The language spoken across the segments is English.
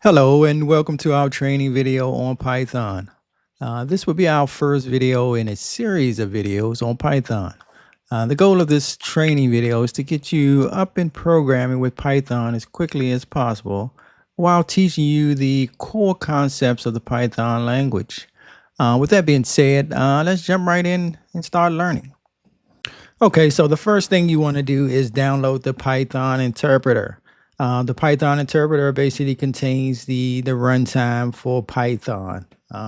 Hello and welcome to our training video on Python. This will be our first video in a series of videos on Python. The goal of this training video is to get you up in programming with Python as quickly as possible while teaching you the core concepts of the Python language. With that being said, let's jump right in and start learning. Okay, so the first thing you want to do is download the Python interpreter. The Python interpreter basically contains the runtime for Python.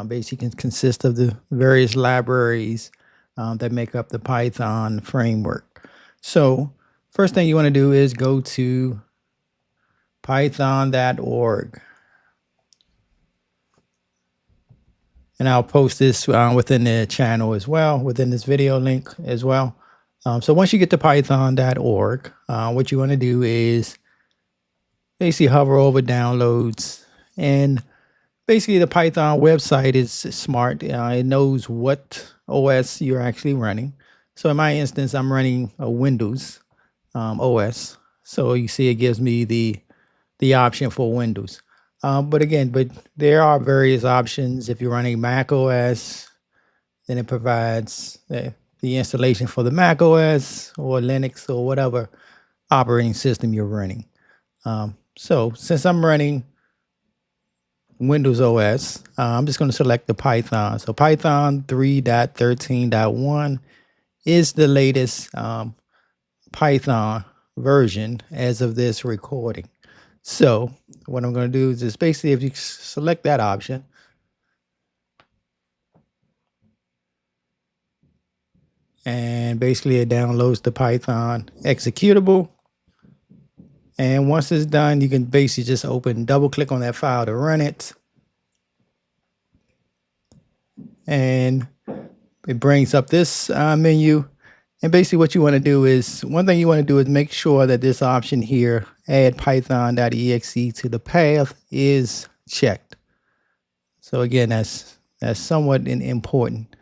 Basically consists of the various libraries that make up the Python framework. So first thing you want to do is go to python.org. And I'll post this within the channel as well, within this video link as well. So once you get to python.org, what you want to do is basically hover over downloads. And basically the Python website is smart. It knows what OS you're actually running. So in my instance, I'm running a Windows OS. So you see it gives me the option for Windows. But there are various options. If you're running Mac OS, then it provides the installation for the Mac OS or Linux or whatever operating system you're running. So since I'm running Windows OS, I'm just going to select the Python. So Python 3.13.1 is the latest Python version as of this recording. So what I'm going to do is just basically, if you select that option, and basically it downloads the Python executable. And once it's done, you can basically just double click on that file to run it. And it brings up this menu. And basically what you want to do is, one thing you want to do is make sure that this option here, add python.exe to the path, is checked. So again, that's somewhat important.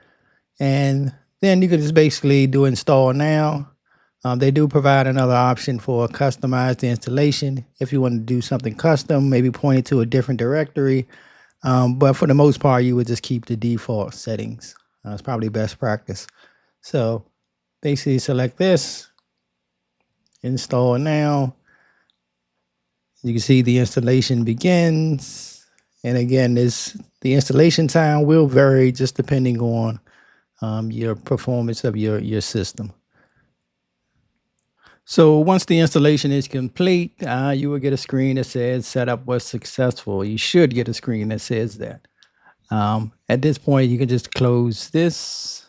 And then you can just basically do install now. They do provide another option for customize the installation if you want to do something custom, maybe point it to a different directory. But for the most part, you would just keep the default settings. It's probably best practice. So basically select this, install now. You can see the installation begins. And again, the installation time will vary just depending on your performance of your system. So once the installation is complete, you will get a screen that says setup was successful. You should get a screen that says that. At this point, you can just close this.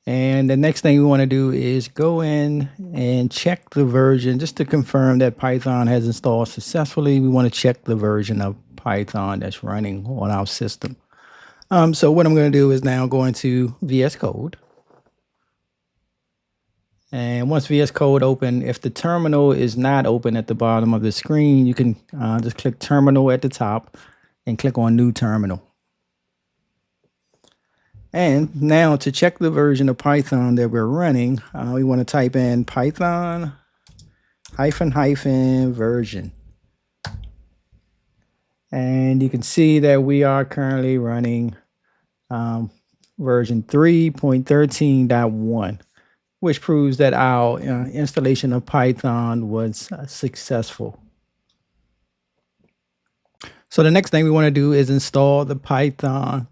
And the next thing we want to do is go in and check the version just to confirm that Python has installed successfully. We want to check the version of Python that's running on our system. So what I'm going to do is now go into VS Code. And once VS Code open, if the terminal is not open at the bottom of the screen, you can just click terminal at the top and click on new terminal. And now to check the version of Python that we're running, we want to type in Python -- version. And you can see that we are currently running version 3.13.1. which proves that our installation of Python was successful. So the next thing we want to do is install the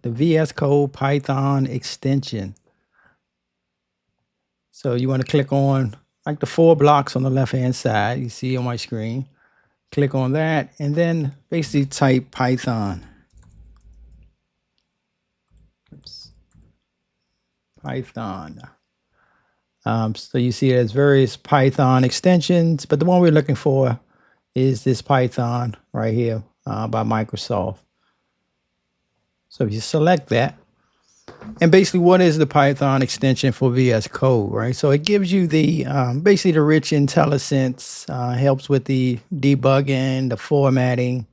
VS Code Python extension. So you want to click on like the 4 blocks on the left-hand side you see on my screen. Click on that and then basically type Python. Python. So you see there's various Python extensions, but the one we're looking for is this Python right here by Microsoft. So if you select that, and basically what is the Python extension for VS Code, right? So it gives you the basically the rich IntelliSense, helps with the debugging, the formatting.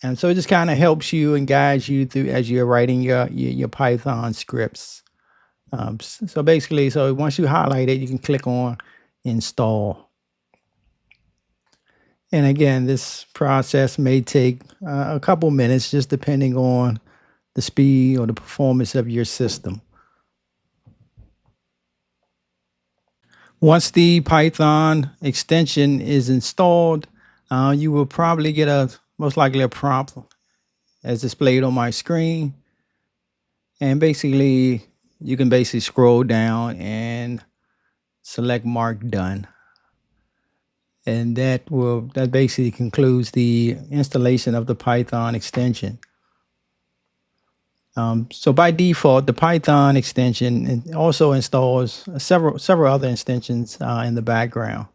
And so it just kind of helps you and guides you through as you're writing your Python scripts. So basically, once you highlight it, you can click on install. And again, this process may take a couple minutes, just depending on the speed or the performance of your system. Once the Python extension is installed, you will probably get most likely a prompt as displayed on my screen. And basically, you can basically scroll down and select Mark Done. And that basically concludes the installation of the Python extension. So by default, the Python extension also installs several other extensions in the background.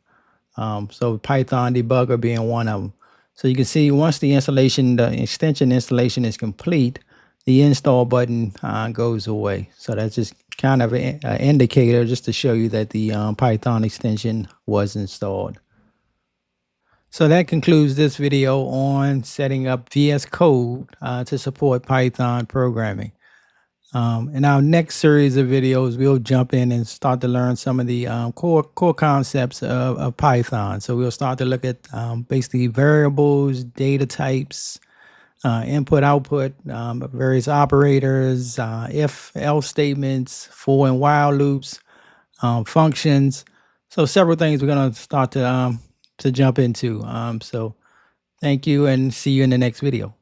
So Python debugger being one of them. So you can see once the extension installation is complete, the install button goes away. So that's just kind of an indicator just to show you that the Python extension was installed. So that concludes this video on setting up VS Code to support Python programming. In our next series of videos, we'll jump in and start to learn some of the core concepts of Python. So we'll start to look at basically variables, data types, input, output, various operators, if, else statements, for and while loops, functions. So several things we're going to start to jump into. So thank you and see you in the next video.